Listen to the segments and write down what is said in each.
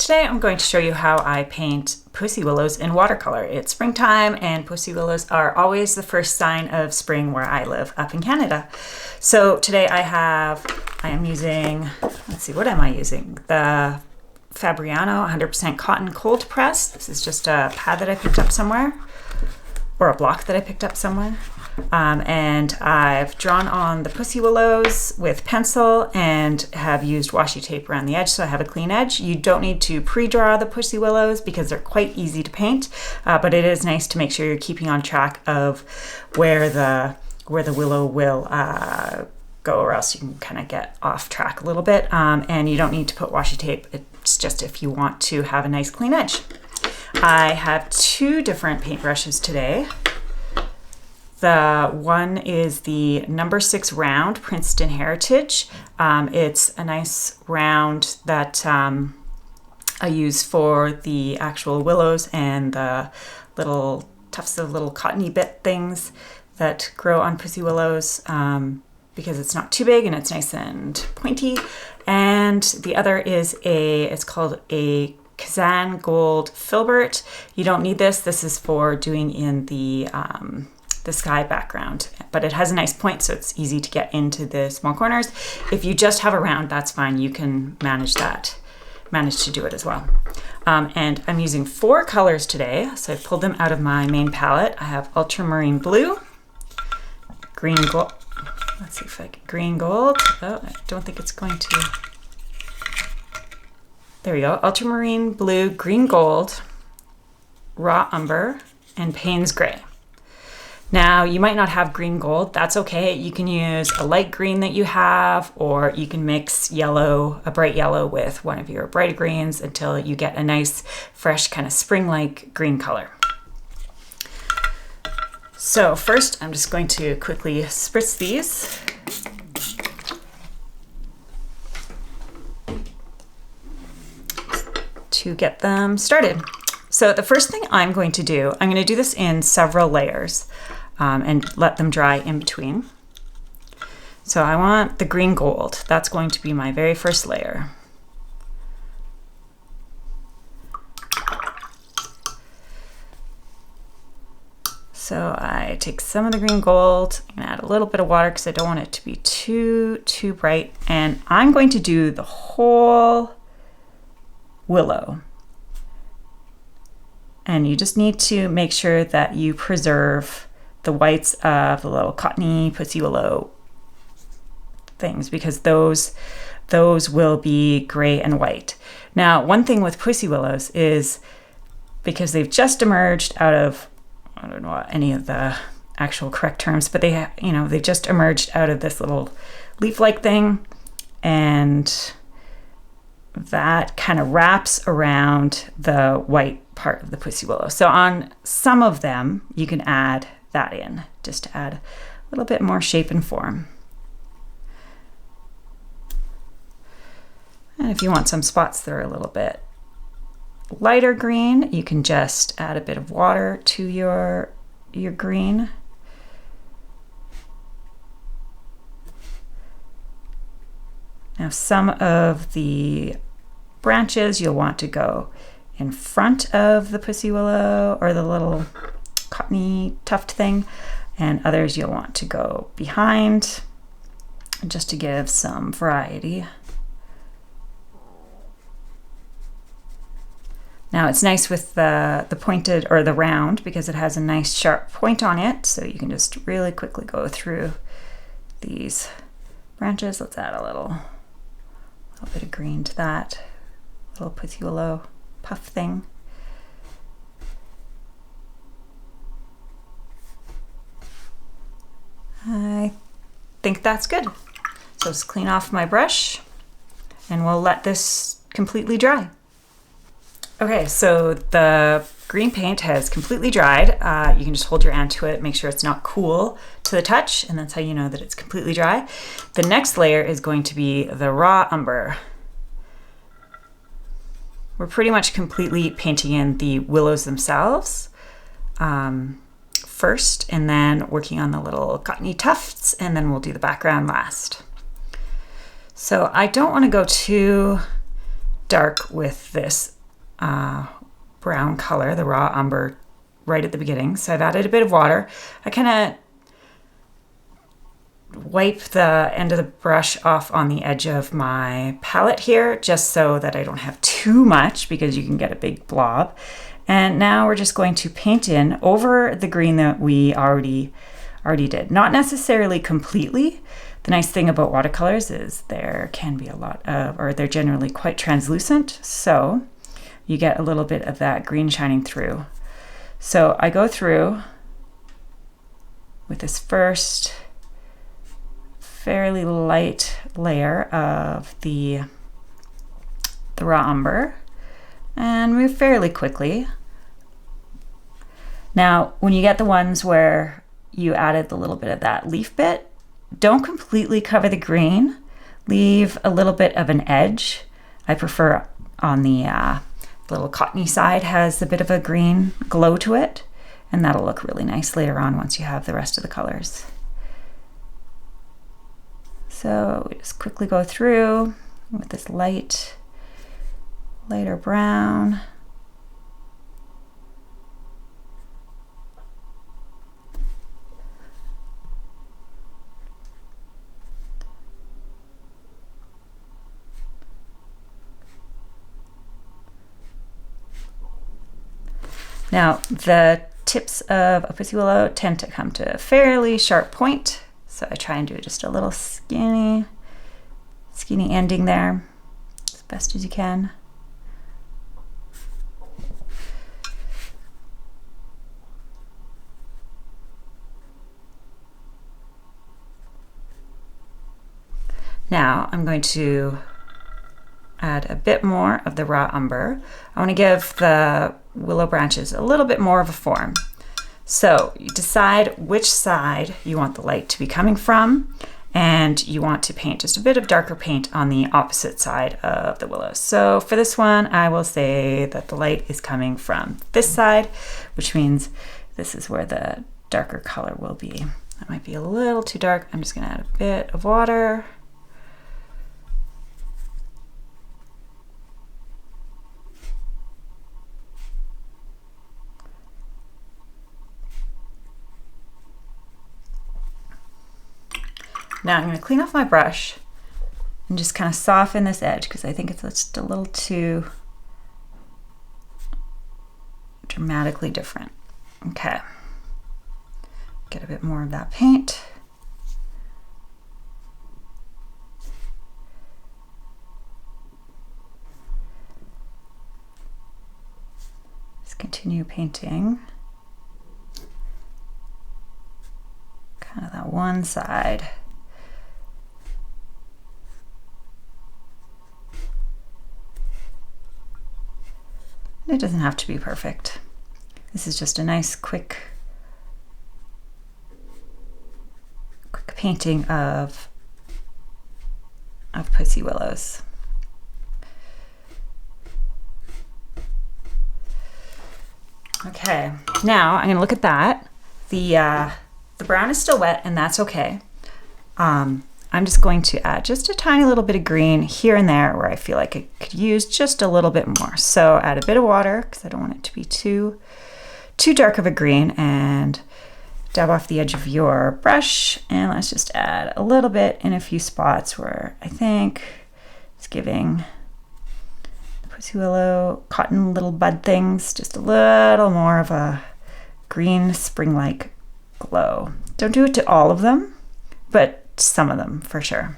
today I'm going to show you how I paint pussy willows in watercolor. It's springtime and pussy willows are always the first sign of spring where I live up in Canada. So today I am using, let's see, what am I using? The Fabriano 100% cotton cold press. This is just a pad that I picked up somewhere, or a block that I picked up somewhere. And I've drawn on the pussy willows with pencil and have used washi tape around the edge so I have a clean edge. You don't need to pre-draw the pussy willows because they're quite easy to paint, but it is nice to make sure you're keeping on track of where the willow will go, or else you can kind of get off track a little bit. And you don't need to put washi tape. It's just if you want to have a nice clean edge. I have two different paintbrushes today. The one is the number 6 round Princeton Heritage. It's a nice round that I use for the actual willows and the little tufts of little cottony bit things that grow on pussy willows, because it's not too big and it's nice and pointy. And the other is it's called a Kazan Gold Filbert. You don't need this. This is for doing in the sky background, but it has a nice point, so it's easy to get into the small corners. If you just have a round, that's fine. You can manage to do it as well. And I'm using 4 colors today, so I pulled them out of my main palette. I have ultramarine blue, green gold. Let's see if I can green gold. Oh, I don't think it's going to. There we go. Ultramarine blue, green gold, raw umber, and Payne's gray. Now, you might not have green gold. That's okay. You can use a light green that you have, or you can mix yellow, a bright yellow, with one of your brighter greens until you get a nice, fresh, kind of spring-like green color. So first, I'm just going to quickly spritz these. To get them started. So the first thing I'm going to do this in several layers. And let them dry in between. So I want the green gold. That's going to be my very first layer. So I take some of the green gold and add a little bit of water because I don't want it to be too bright. And I'm going to do the whole willow. And you just need to make sure that you preserve the whites of the little cottony pussy willow things, because those will be gray and white. Now, one thing with pussy willows is because they've just emerged out of, I don't know any of the actual correct terms, but they just emerged out of this little leaf-like thing, and that kind of wraps around the white part of the pussy willow. So on some of them, you can add that in just to add a little bit more shape and form. And if you want some spots that are a little bit lighter green, you can just add a bit of water to your green. Now, some of the branches you'll want to go in front of the pussy willow or the little cottony tuft thing, and others you'll want to go behind, just to give some variety. Now it's nice with the pointed or the round because it has a nice sharp point on it, so you can just really quickly go through these branches. Let's add a little bit of green to that little pussy willow puff thing. I think that's good. So let's clean off my brush and we'll let this completely dry. Okay, so the green paint has completely dried. You can just hold your hand to it, make sure it's not cool to the touch, and that's how you know that it's completely dry. The next layer is going to be the raw umber. We're pretty much completely painting in the willows themselves first, and then working on the little cottony tufts, and then we'll do the background last. So I don't want to go too dark with this brown color, the raw umber, right at the beginning. So I've added a bit of water. I kind of wipe the end of the brush off on the edge of my palette here, just so that I don't have too much, because you can get a big blob. And now we're just going to paint in over the green that we already did. Not necessarily completely. The nice thing about watercolors is there can be a lot of, or they're generally quite translucent, so you get a little bit of that green shining through. So I go through with this first fairly light layer of the raw umber and move fairly quickly. Now, when you get the ones where you added the little bit of that leaf bit, don't completely cover the green. Leave a little bit of an edge. I prefer on the little cottony side has a bit of a green glow to it, and that'll look really nice later on once you have the rest of the colors. So we just quickly go through with this lighter brown. Now, the tips of a pussy willow tend to come to a fairly sharp point, so I try and do just a little skinny ending there as best as you can. Now I'm going to add a bit more of the raw umber. I want to give the willow branches a little bit more of a form. So you decide which side you want the light to be coming from, and you want to paint just a bit of darker paint on the opposite side of the willows. So for this one, I will say that the light is coming from this side, which means this is where the darker color will be. That might be a little too dark. I'm just going to add a bit of water. Now I'm going to clean off my brush and just kind of soften this edge, because I think it's just a little too dramatically different. Okay, get a bit more of that paint. Just continue painting kind of that one side. It doesn't have to be perfect. This is just a nice quick painting of pussy willows. Okay, now I'm gonna look at that. The brown is still wet, and that's okay. I'm just going to add just a tiny little bit of green here and there where I feel like I could use just a little bit more. So add a bit of water, because I don't want it to be too dark of a green, and dab off the edge of your brush, and let's just add a little bit in a few spots where I think it's giving the pussy willow cotton little bud things just a little more of a green spring-like glow. Don't do it to all of them, but some of them for sure.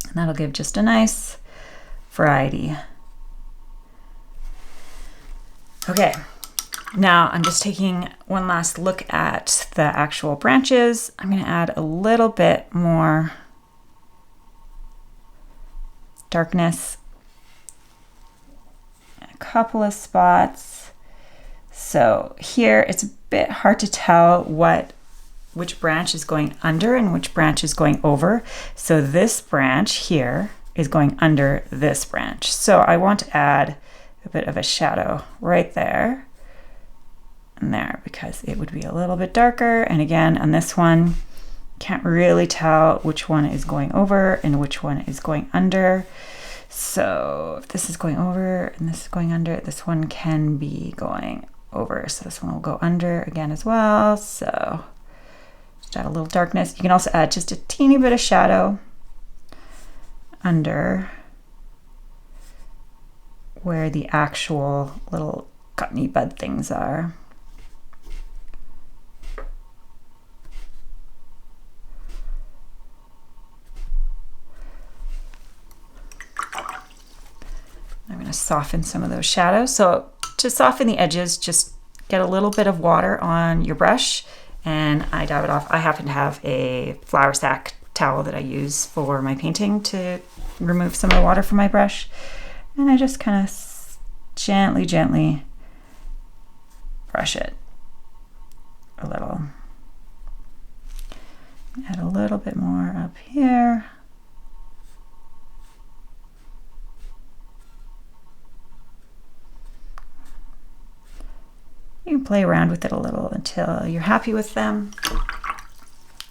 And that'll give just a nice variety. Okay, now I'm just taking one last look at the actual branches. I'm going to add a little bit more darkness in a couple of spots. So here it's a bit hard to tell which branch is going under and which branch is going over. So this branch here is going under this branch. So I want to add a bit of a shadow right there and there, because it would be a little bit darker. And again, on this one, can't really tell which one is going over and which one is going under. So if this is going over and this is going under, this one can be going over. So this one will go under again as well. So just add a little darkness. You can also add just a teeny bit of shadow under where the actual little cottony bud things are. I'm going to soften some of those shadows. So to soften the edges, just get a little bit of water on your brush and I dab it off. I happen to have a flour sack towel that I use for my painting to remove some of the water from my brush. And I just kind of gently brush it a little. Add a little bit more up here. You can play around with it a little until you're happy with them.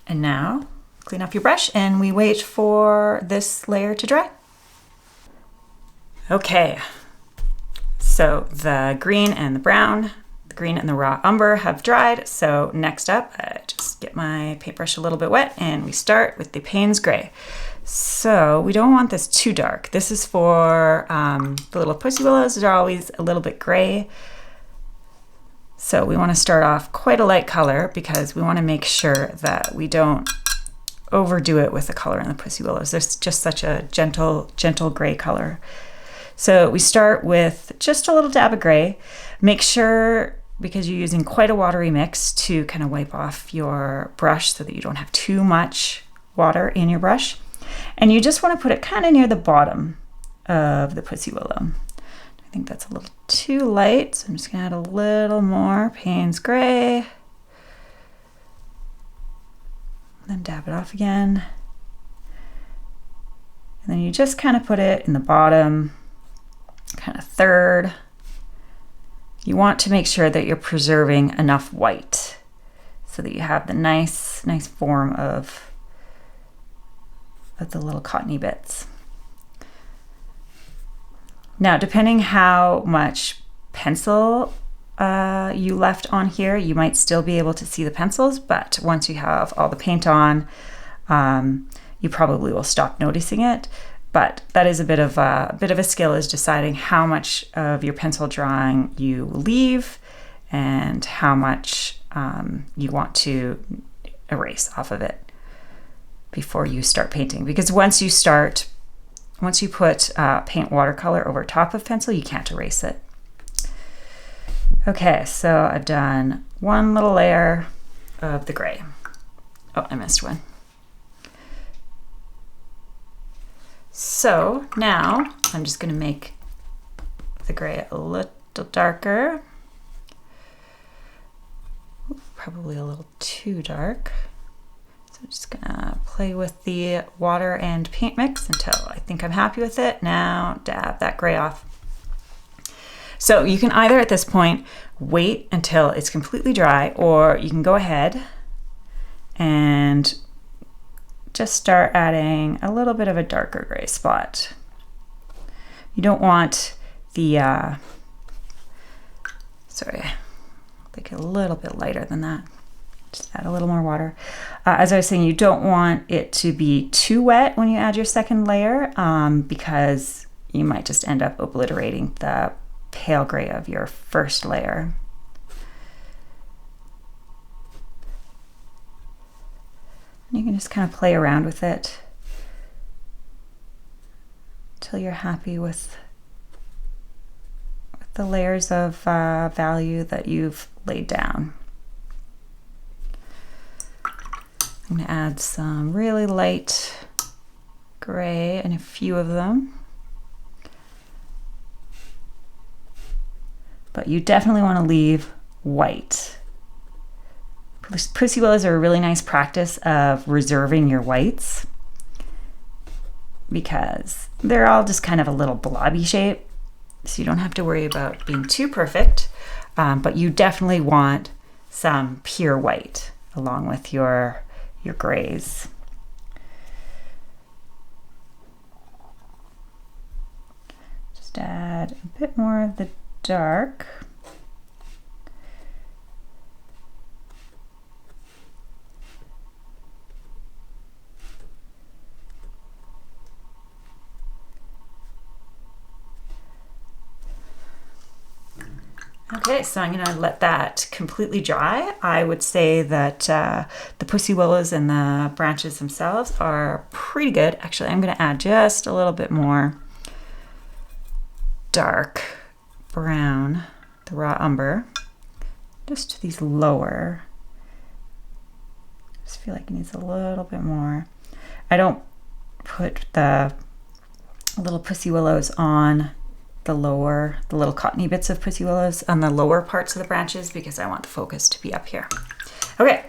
And now clean off your brush and we wait for this layer to dry. Okay, so the green and the brown, the green and the raw umber have dried. So next up, I just get my paintbrush a little bit wet and we start with the Payne's gray. So we don't want this too dark. This is for the little pussy willows that are always a little bit gray. So we want to start off quite a light color because we want to make sure that we don't overdo it with the color in the pussy willows. There's just such a gentle gray color. So we start with just a little dab of gray. Make sure, because you're using quite a watery mix, to kind of wipe off your brush so that you don't have too much water in your brush. And you just want to put it kind of near the bottom of the pussy willow. I think that's a little too light, so I'm just gonna add a little more Payne's gray. Then dab it off again. And then you just kind of put it in the bottom, kind of third. You want to make sure that you're preserving enough white so that you have the nice form of the little cottony bits. Now, depending how much pencil you left on here, you might still be able to see the pencils, but once you have all the paint on, you probably will stop noticing it. But that is a bit of a skill, is deciding how much of your pencil drawing you leave and how much you want to erase off of it before you start painting. Because once you put paint watercolor over top of pencil, you can't erase it. Okay, so I've done one little layer of the gray. Oh, I missed one. So now I'm just going to make the gray a little darker. Probably a little too dark. I'm just gonna play with the water and paint mix until I think I'm happy with it. Now dab that gray off. So you can either at this point wait until it's completely dry, or you can go ahead and just start adding a little bit of a darker gray spot. You don't want the, make it a little bit lighter than that. Just add a little more water. As I was saying, you don't want it to be too wet when you add your second layer, because you might just end up obliterating the pale gray of your first layer. And you can just kind of play around with it until you're happy with the layers of value that you've laid down. I'm going to add some really light gray in a few of them. But you definitely want to leave white. Pussy willows are a really nice practice of reserving your whites because they're all just kind of a little blobby shape. So you don't have to worry about being too perfect, but you definitely want some pure white along with your grays. Just add a bit more of the dark. Okay, so I'm gonna let that completely dry. I would say that the pussy willows and the branches themselves are pretty good. Actually, I'm gonna add just a little bit more dark brown, the raw umber, just to these lower. I just feel like it needs a little bit more. I don't put the little pussy willows on the little cottony bits of pussy willows on the lower parts of the branches because I want the focus to be up here. Okay,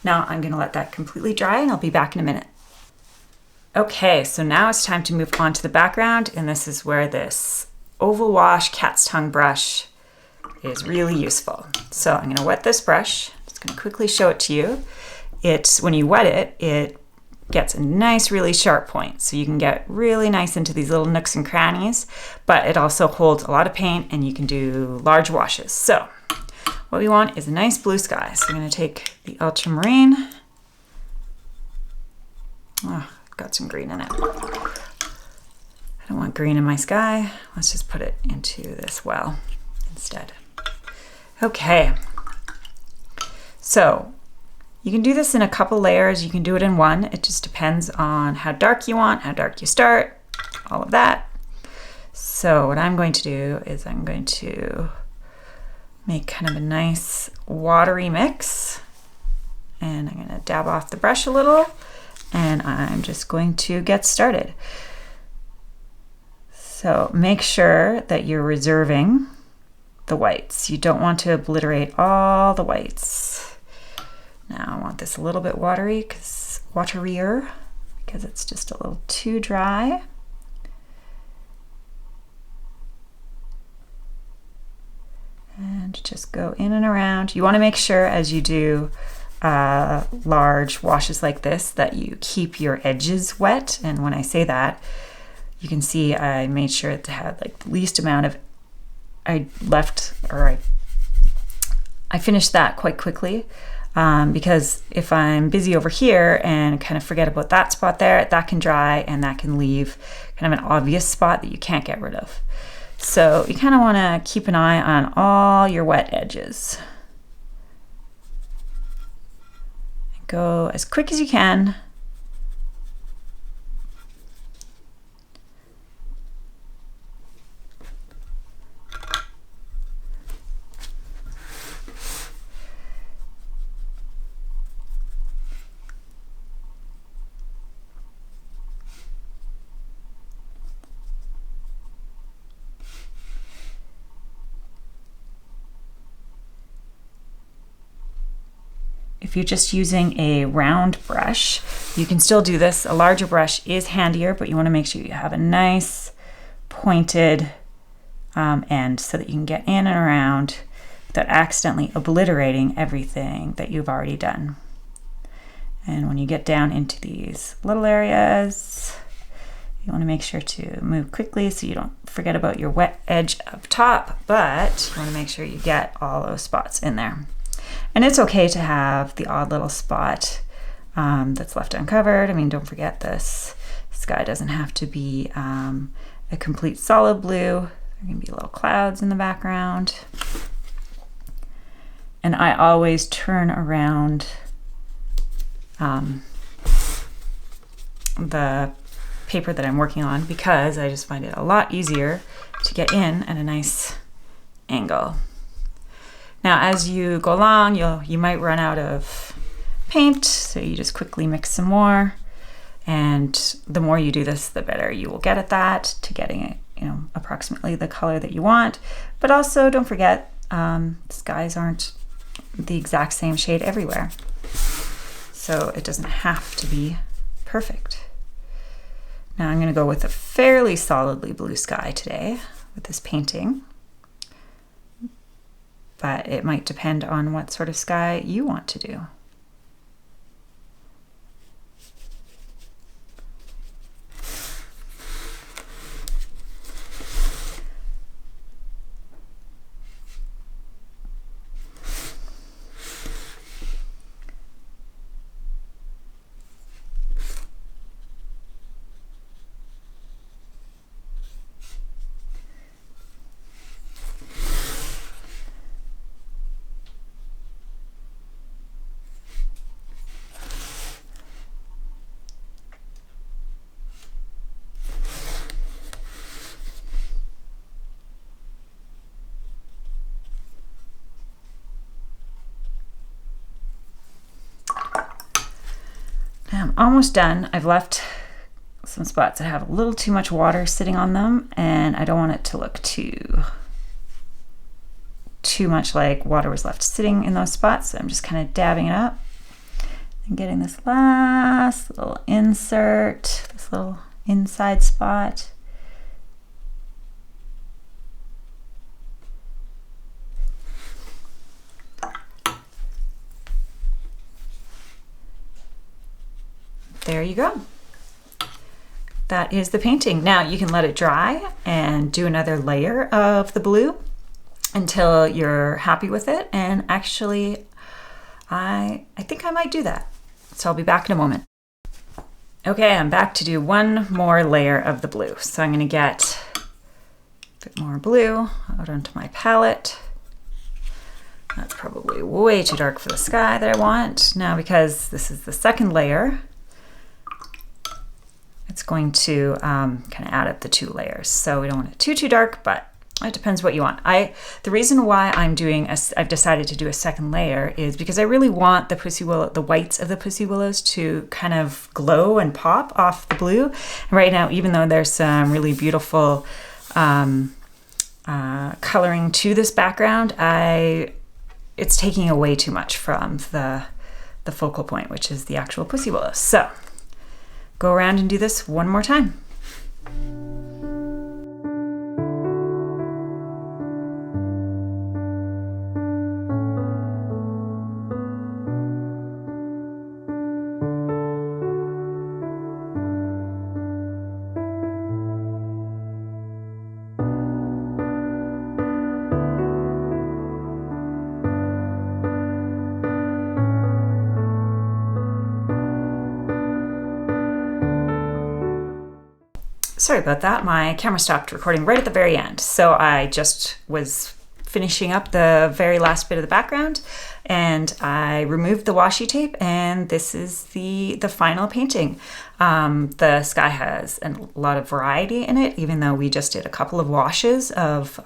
now I'm gonna let that completely dry and I'll be back in a minute. Okay, so now it's time to move on to the background, and this is where this oval wash cat's tongue brush is really useful. So I'm gonna wet this brush. Just gonna quickly show it to you. When you wet it, it gets a nice, really sharp point. So you can get really nice into these little nooks and crannies, but it also holds a lot of paint and you can do large washes. So what we want is a nice blue sky. So I'm gonna take the ultramarine. Oh, got some green in it. I don't want green in my sky. Let's just put it into this well instead. Okay. So you can do this in a couple layers. You can do it in one. It just depends on how dark you want, how dark you start, all of that. So what I'm going to do is I'm going to make kind of a nice watery mix, and I'm going to dab off the brush a little, and I'm just going to get started. So make sure that you're reserving the whites. You don't want to obliterate all the whites. Now I want this a little bit waterier because it's just a little too dry. And just go in and around. You want to make sure as you do large washes like this that you keep your edges wet. And when I say that, you can see I made sure to have like the least amount of I finished that quite quickly. Because if I'm busy over here and kind of forget about that spot there, that can dry and that can leave kind of an obvious spot that you can't get rid of. So you kind of want to keep an eye on all your wet edges. Go as quick as you can. If you're just using a round brush, you can still do this. A larger brush is handier, but you want to make sure you have a nice pointed end so that you can get in and around without accidentally obliterating everything that you've already done. And when you get down into these little areas, you want to make sure to move quickly so you don't forget about your wet edge up top, but you want to make sure you get all those spots in there. And it's okay to have the odd little spot that's left uncovered. I mean, don't forget this sky doesn't have to be a complete solid blue. There can be little clouds in the background. And I always turn around the paper that I'm working on because I just find it a lot easier to get in at a nice angle. Now, as you go along, you might run out of paint, so you just quickly mix some more. And the more you do this, the better you will get at that, to getting it, approximately the color that you want. But also, don't forget, skies aren't the exact same shade everywhere, so it doesn't have to be perfect. Now, I'm going to go with a fairly solidly blue sky today with this painting. But it might depend on what sort of sky you want to do. I'm almost done. I've left some spots that have a little too much water sitting on them, and I don't want it to look too much like water was left sitting in those spots. So I'm just kind of dabbing it up and getting this last little insert, this little inside spot. There you go. That is the painting. Now you can let it dry and do another layer of the blue until you're happy with it. And actually, I think I might do that. So I'll be back in a moment. Okay, I'm back to do one more layer of the blue. So I'm gonna get a bit more blue out onto my palette. That's probably way too dark for the sky that I want. Now, because this is the second layer, it's going to kind of add up the two layers. So we don't want it too dark, but it depends what you want. The reason why I've decided to do a second layer is because I really want the whites of the pussy willows to kind of glow and pop off the blue. And right now, even though there's some really beautiful coloring to this background, it's taking away too much from the focal point, which is the actual pussy willows. So go around and do this one more time. Sorry about that, my camera stopped recording right at the very end. So I just was finishing up the very last bit of the background and I removed the washi tape, and this is the final painting. The sky has a lot of variety in it, even though we just did a couple of washes of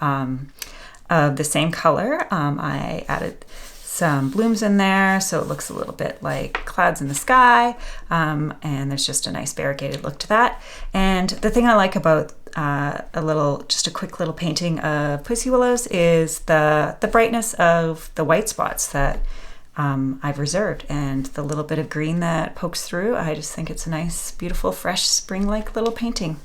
the same color. I added some blooms in there so it looks a little bit like clouds in the sky, and there's just a nice variegated look to that. And the thing I like about just a quick little painting of pussy willows is the brightness of the white spots that I've reserved, and the little bit of green that pokes through. I just think it's a nice, beautiful, fresh, spring-like little painting.